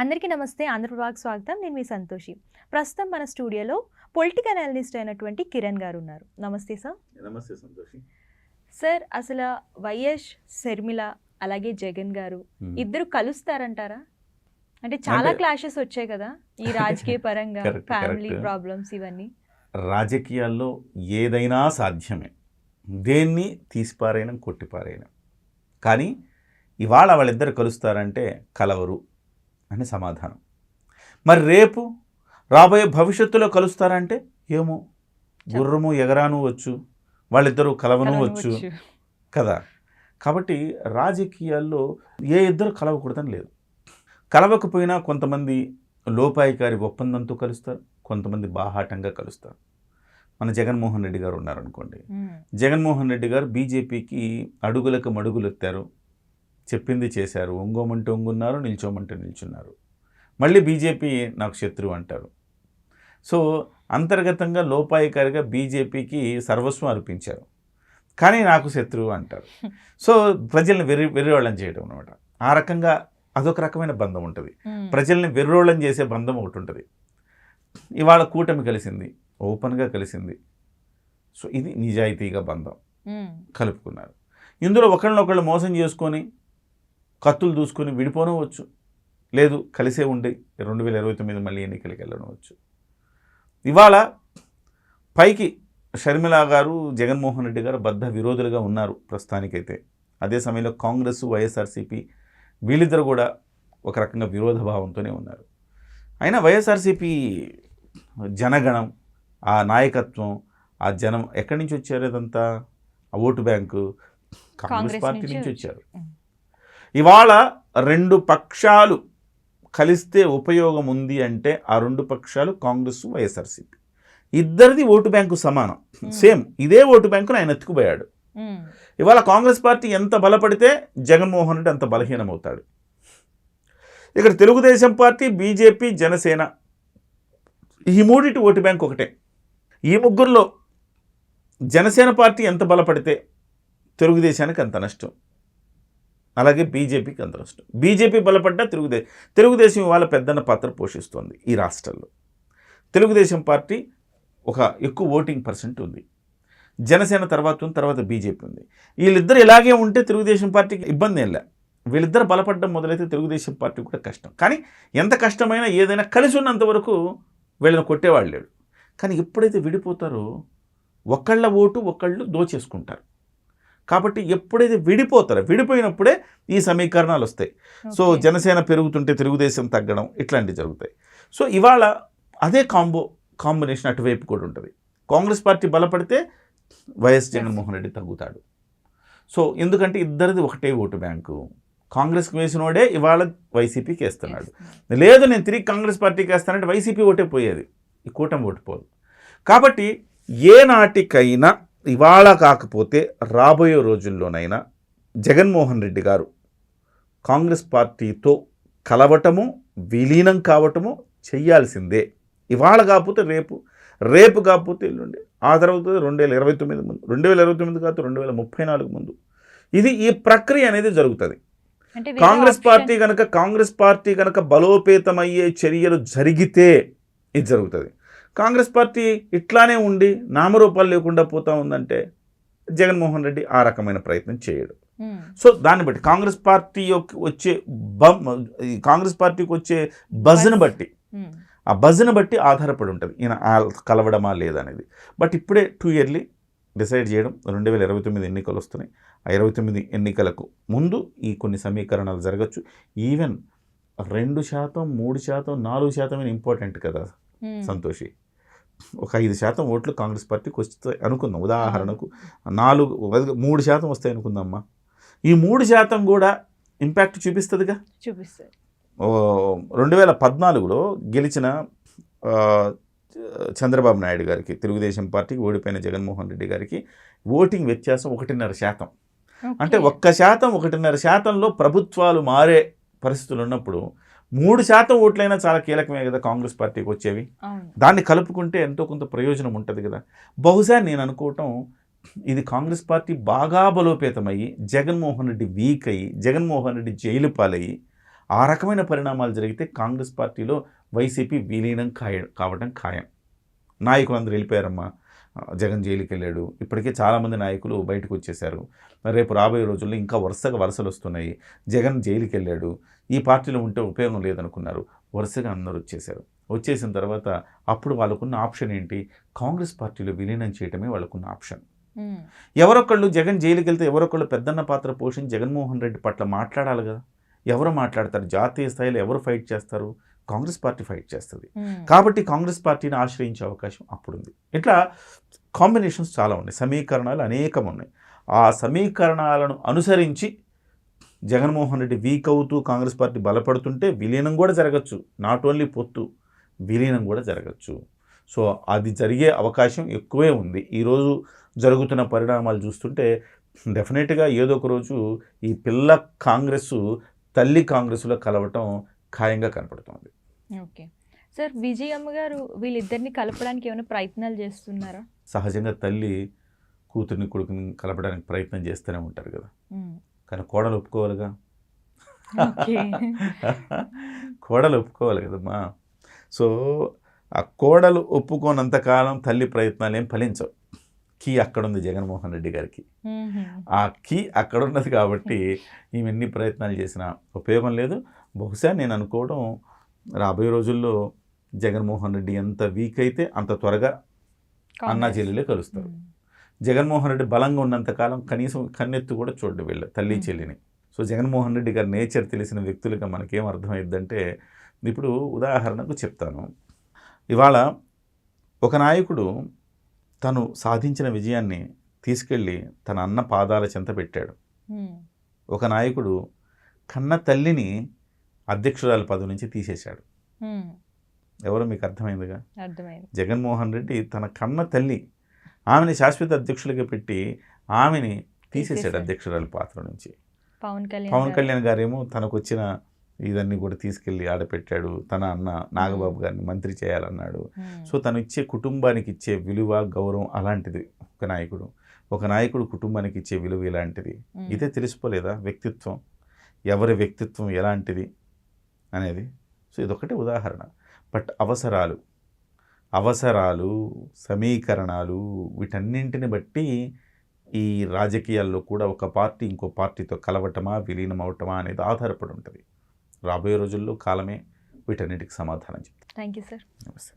అందరికీ నమస్తే. ఆంధ్రప్రభకి స్వాగతం. నేను మీ సంతోషి. ప్రస్తుతం మన స్టూడియోలో పొలిటికల్ అనలిస్ట్ అయినటువంటి కిరణ్ గారు ఉన్నారు. నమస్తే సార్. నమస్తే సంతోషి. సార్, అసలు వైఎస్ షర్మిల అలాగే జగన్ గారు ఇద్దరు కలుస్తారంటారా? అంటే చాలా క్లాషెస్ వచ్చాయి కదా ఈ రాజకీయ పరంగా, ఫ్యామిలీ ప్రాబ్లమ్స్ ఇవన్నీ. రాజకీయాల్లో ఏదైనా సాధ్యమే, దేన్ని తీసిపారైనా కొట్టిపారైనా. కానీ ఇవాళ వాళ్ళిద్దరు కలుస్తారంటే కలవరు అని సమాధానం. మరి రేపు రాబోయే భవిష్యత్తులో కలుస్తారంటే ఏమో, గుర్రము ఎగరాను వచ్చు, వాళ్ళిద్దరూ కలవను వచ్చు కదా. కాబట్టి రాజకీయాల్లో ఏ ఇద్దరు కలవకూడదని లేదు. కలవకపోయినా కొంతమంది లోపాయికారి ఒప్పందంతో కలుస్తారు, కొంతమంది బాహాటంగా కలుస్తారు. మన జగన్మోహన్ రెడ్డి గారు ఉన్నారనుకోండి, జగన్మోహన్ రెడ్డి గారు బీజేపీకి అడుగులకు మడుగులెత్తారు, చెప్పింది చేశారు, ఒంగోమంటే ఒంగున్నారు, నిల్చోమంటే నిల్చున్నారు. మళ్ళీ బీజేపీ నాకు శత్రువు అంటారు. సో అంతర్గతంగా లోపాయికారిగా బీజేపీకి సర్వస్వం అర్పించారు, కానీ నాకు శత్రువు అంటారు. సో ప్రజల్ని వెర్రివాళ్ళని చేయడం అనమాట. ఆ రకంగా అదొక రకమైన బంధం ఉంటుంది. ప్రజల్ని వెర్రోళ్ళని చేసే బంధం ఒకటి ఉంటుంది. ఇవాళ కూటమి కలిసింది, ఓపెన్గా కలిసింది. సో ఇది నిజాయితీగా బంధం కలుపుకున్నారు. ఇందులో ఒకళ్ళనొకళ్ళు మోసం చేసుకొని కత్తులు దూసుకొని విడిపోనవచ్చు, లేదు కలిసే ఉండి 2029 మళ్ళీ ఎన్నికలకి వెళ్ళనవచ్చు. ఇవాళ పైకి షర్మిల గారు, జగన్మోహన్ రెడ్డి గారు బద్ధ విరోధులుగా ఉన్నారు ప్రస్తుతానికైతే. అదే సమయంలో కాంగ్రెస్, వైఎస్ఆర్సీపీ వీళ్ళిద్దరు కూడా ఒక రకంగా విరోధ భావంతోనే ఉన్నారు. అయినా వైఎస్ఆర్సీపీ జనగణం, ఆ నాయకత్వం, ఆ జనం ఎక్కడి నుంచి వచ్చారు? అదంతా ఆ ఓటు బ్యాంకు కాంగ్రెస్ పార్టీ నుంచి వచ్చారు. ఇవాళ రెండు పక్షాలు కలిస్తే ఉపయోగం ఉంది అంటే ఆ రెండు పక్షాలు కాంగ్రెస్, వైఎస్ఆర్సీపీ ఇద్దరిది ఓటు బ్యాంకు సమానం, సేమ్ ఇదే ఓటు బ్యాంకును ఆయన ఎత్తుకుపోయాడు. ఇవాళ కాంగ్రెస్ పార్టీ ఎంత బలపడితే జగన్మోహన్ రెడ్డి అంత బలహీనమవుతాడు. ఇక్కడ తెలుగుదేశం పార్టీ, బీజేపీ, జనసేన ఈ మూడింటి ఓటు బ్యాంక్ ఒకటే. ఈ ముగ్గురులో జనసేన పార్టీ ఎంత బలపడితే తెలుగుదేశానికి అంత నష్టం, అలాగే బీజేపీకి అంత నష్టం. బీజేపీ బలపడ్డా తెలుగుదేశం ఇవాళ పెద్దన్న పాత్ర పోషిస్తోంది ఈ రాష్ట్రాల్లో. తెలుగుదేశం పార్టీ ఒక ఎక్కువ ఓటింగ్ పర్సెంట్ ఉంది, జనసేన తర్వాత బీజేపీ ఉంది. వీళ్ళిద్దరు ఇలాగే ఉంటే తెలుగుదేశం పార్టీకి ఇబ్బంది ఏం లే. వీళ్ళిద్దరు బలపడడం మొదలైతే తెలుగుదేశం పార్టీ కూడా కష్టం. కానీ ఎంత కష్టమైనా ఏదైనా కలిసి ఉన్నంత వరకు వీళ్ళని కొట్టేవాళ్ళు లేడు. కానీ ఎప్పుడైతే విడిపోతారో ఒకళ్ళ ఓటు ఒకళ్ళు దోచేసుకుంటారు. కాబట్టి ఎప్పుడైతే విడిపోయినప్పుడే ఈ సమీకరణాలు వస్తాయి. సో జనసేన పెరుగుతుంటే తెలుగుదేశం తగ్గడం, ఇట్లాంటివి జరుగుతాయి. సో ఇవాళ అదే కాంబినేషన్ అటువైపు కూడా ఉంటుంది. కాంగ్రెస్ పార్టీ బలపడితే వైఎస్ జగన్మోహన్ రెడ్డి తగ్గుతాడు. సో ఎందుకంటే ఇద్దరిది ఒకటే ఓటు బ్యాంకు. కాంగ్రెస్కి వేసినోడే ఇవాళ వైసీపీకి వేస్తున్నాడు. లేదు నేను తిరిగి కాంగ్రెస్ పార్టీకి వేస్తానంటే వైసీపీ ఓటే పోయేది, ఈ కూటమి ఓటు పోదు. కాబట్టి ఏ నాటికైనా ఇవాళ కాకపోతే రాబోయే రోజుల్లోనైనా జగన్మోహన్ రెడ్డి గారు కాంగ్రెస్ పార్టీతో కలవటము, విలీనం కావటము చెయ్యాల్సిందే. ఇవాళ కాకపోతే రేపు కాకపోతే ఎల్లుండి, ఆ తర్వాత 2029 ముందు, 2029 కాకపోతే 2034 ముందు ఈ ప్రక్రియ అనేది జరుగుతుంది. కాంగ్రెస్ పార్టీ కనుక బలోపేతమయ్యే చర్యలు జరిగితే ఇది జరుగుతుంది. కాంగ్రెస్ పార్టీ ఇట్లానే ఉండి నామరూపాలు లేకుండా పోతా ఉందంటే జగన్మోహన్ రెడ్డి ఆ రకమైన ప్రయత్నం చేయడు. సో దాన్ని బట్టి కాంగ్రెస్ పార్టీకి వచ్చే బజ్ను బట్టి, ఆ బజ్ను బట్టి ఆధారపడి ఉంటుంది ఈయన కలవడమా లేదనేది. బట్ ఇప్పుడే టూ ఇయర్లీ డిసైడ్ చేయడం. 2029 ఎన్నికలు వస్తున్నాయి. ఆ 29 ఎన్నికలకు ముందు ఈ కొన్ని సమీకరణాలు జరగచ్చు. ఈవెన్ 2%, 3%, 4% ఇంపార్టెంట్ కదా సంతోషి. ఒక 5% ఓట్లు కాంగ్రెస్ పార్టీకి వస్తాయి అనుకుందాం. ఉదాహరణకు 3% వస్తాయి అనుకుందామ్మా. ఈ 3% కూడా ఇంపాక్ట్ చూపిస్తుందిగా. 2014లో గెలిచిన చంద్రబాబు నాయుడు గారికి, తెలుగుదేశం పార్టీకి ఓడిపోయిన జగన్మోహన్ రెడ్డి గారికి ఓటింగ్ వ్యత్యాసం 1.5%. అంటే 1%, 1.5%లో ప్రభుత్వాలు మారే పరిస్థితులు ఉన్నప్పుడు 3% ఓట్లైనా చాలా కీలకమే కదా కాంగ్రెస్ పార్టీకి వచ్చేవి. దాన్ని కలుపుకుంటే ఎంతో కొంత ప్రయోజనం ఉంటుంది కదా. బహుశా నేను అనుకోవటం ఇది కాంగ్రెస్ పార్టీ బాగా బలోపేతమయ్యి, జగన్మోహన్ రెడ్డి వీక్ అయ్యి, జగన్మోహన్ రెడ్డి జైలు పాలయ్యి, ఆ రకమైన పరిణామాలు జరిగితే కాంగ్రెస్ పార్టీలో వైసీపీ విలీనం కావడం ఖాయం. నాయకులందరూ వెళ్ళిపోయారమ్మా, జగన్ జైలుకి వెళ్ళాడు, ఇప్పటికే చాలామంది నాయకులు బయటకు వచ్చేసారు, రేపు రాబోయే రోజుల్లో ఇంకా వరుసలు వస్తున్నాయి, జగన్ జైలుకి వెళ్ళాడు, ఈ పార్టీలో ఉంటే ఉపయోగం లేదనుకున్నారు, వరుసగా అందరూ వచ్చేసారు. వచ్చేసిన తర్వాత అప్పుడు వాళ్ళకున్న ఆప్షన్ ఏంటి? కాంగ్రెస్ పార్టీలో విలీనం చేయడమే వాళ్ళకున్న ఆప్షన్. ఎవరొకళ్ళు జగన్ జైలుకి వెళ్తే ఎవరొకళ్ళు పెద్దన్న పాత్ర పోషించి జగన్మోహన్ రెడ్డి పట్ల మాట్లాడాలి కదా. ఎవరు మాట్లాడతారు? జాతీయ స్థాయిలో ఎవరు ఫైట్ చేస్తారు? కాంగ్రెస్ పార్టీ ఫైట్ చేస్తుంది. కాబట్టి కాంగ్రెస్ పార్టీని ఆశ్రయించే అవకాశం అప్పుడుంది. ఇట్లా కాంబినేషన్స్ చాలా ఉన్నాయి, సమీకరణాలు అనేకం ఉన్నాయి. ఆ సమీకరణాలను అనుసరించి జగన్మోహన్ రెడ్డి వీక్ అవుతూ కాంగ్రెస్ పార్టీ బలపడుతుంటే విలీనం కూడా జరగచ్చు. నాట్ ఓన్లీ పొత్తు, విలీనం కూడా జరగచ్చు. సో అది జరిగే అవకాశం ఎక్కువే ఉంది. ఈరోజు జరుగుతున్న పరిణామాలు చూస్తుంటే డెఫినెట్గా ఏదో ఒక రోజు ఈ పిల్ల కాంగ్రెస్ తల్లి కాంగ్రెస్లో కలవటం ఖాయంగా కనపడుతుంది. ఓకే సార్, విజయమ్మ గారు వీళ్ళిద్దరిని కలపడానికి ఏమైనా ప్రయత్నాలు చేస్తున్నారా? సహజంగా తల్లి కూతుర్ని కొడుకుని కలపడానికి ప్రయత్నం చేస్తూనే ఉంటారు కదా, కానీ కోడలు ఒప్పుకోవాలిగా. కోడలు ఒప్పుకోవాలి కదమ్మా. సో ఆ కోడలు ఒప్పుకోనంతకాలం తల్లి ప్రయత్నాలు ఏం ఫలించవు. కీ అక్కడ ఉంది జగన్మోహన్ రెడ్డి గారికి, ఆ కీ అక్కడ ఉన్నది కాబట్టి ఈమెన్ని ప్రయత్నాలు చేసినా ఉపయోగం లేదు. బహుశా నేను అనుకోవడం రాబోయే రోజుల్లో జగన్మోహన్ రెడ్డి ఎంత వీక్ అయితే అంత త్వరగా అన్నా చెల్లెలే కలుస్తారు. జగన్మోహన్ రెడ్డి బలంగా ఉన్నంతకాలం కనీసం కన్నెత్తు కూడా చూడండి వీళ్ళ తల్లి చెల్లిని. సో జగన్మోహన్ రెడ్డి గారి నేచర్ తెలిసిన వ్యక్తులుగా మనకేం అర్థమైందంటే, ఇప్పుడు ఉదాహరణకు చెప్తాను. ఇవాళ ఒక నాయకుడు తను సాధించిన విజయాన్ని తీసుకెళ్ళి తన అన్న పాదాల చెంత పెట్టాడు. ఒక నాయకుడు కన్న తల్లిని అధ్యక్షురాలి పదవి నుంచి తీసేశాడు. ఎవరో మీకు అర్థమైందిగా. జగన్మోహన్ రెడ్డి తన కన్న తల్లి ఆమెని శాశ్వత అధ్యక్షులుగా పెట్టి ఆమెని తీసేశాడు అధ్యక్షురాలి పాత్ర నుంచి. పవన్ కళ్యాణ్ గారేమో తనకు వచ్చిన ఇదన్నీ కూడా తీసుకెళ్ళి ఆడపెట్టాడు. తన అన్న నాగబాబు గారిని మంత్రి చేయాలన్నాడు. సో తను ఇచ్చే కుటుంబానికి ఇచ్చే విలువ, గౌరవం అలాంటిది ఒక నాయకుడు కుటుంబానికి ఇచ్చే విలువ ఇలాంటిది. ఇదే తెలిసిపోలేదా వ్యక్తిత్వం, ఎవరి వ్యక్తిత్వం ఎలాంటిది అనేది. సో ఇదొకటే ఉదాహరణ. బట్ అవసరాలు సమీకరణాలు వీటన్నింటిని బట్టి ఈ రాజకీయాల్లో కూడా ఒక పార్టీ ఇంకో పార్టీతో కలవటమా విలీనం అవటమా అనేది ఆధారపడి ఉంటుంది. రాబోయే రోజుల్లో కాలమే వీటన్నిటికి సమాధానం చెప్తాను. Thank you sir. నమస్తే.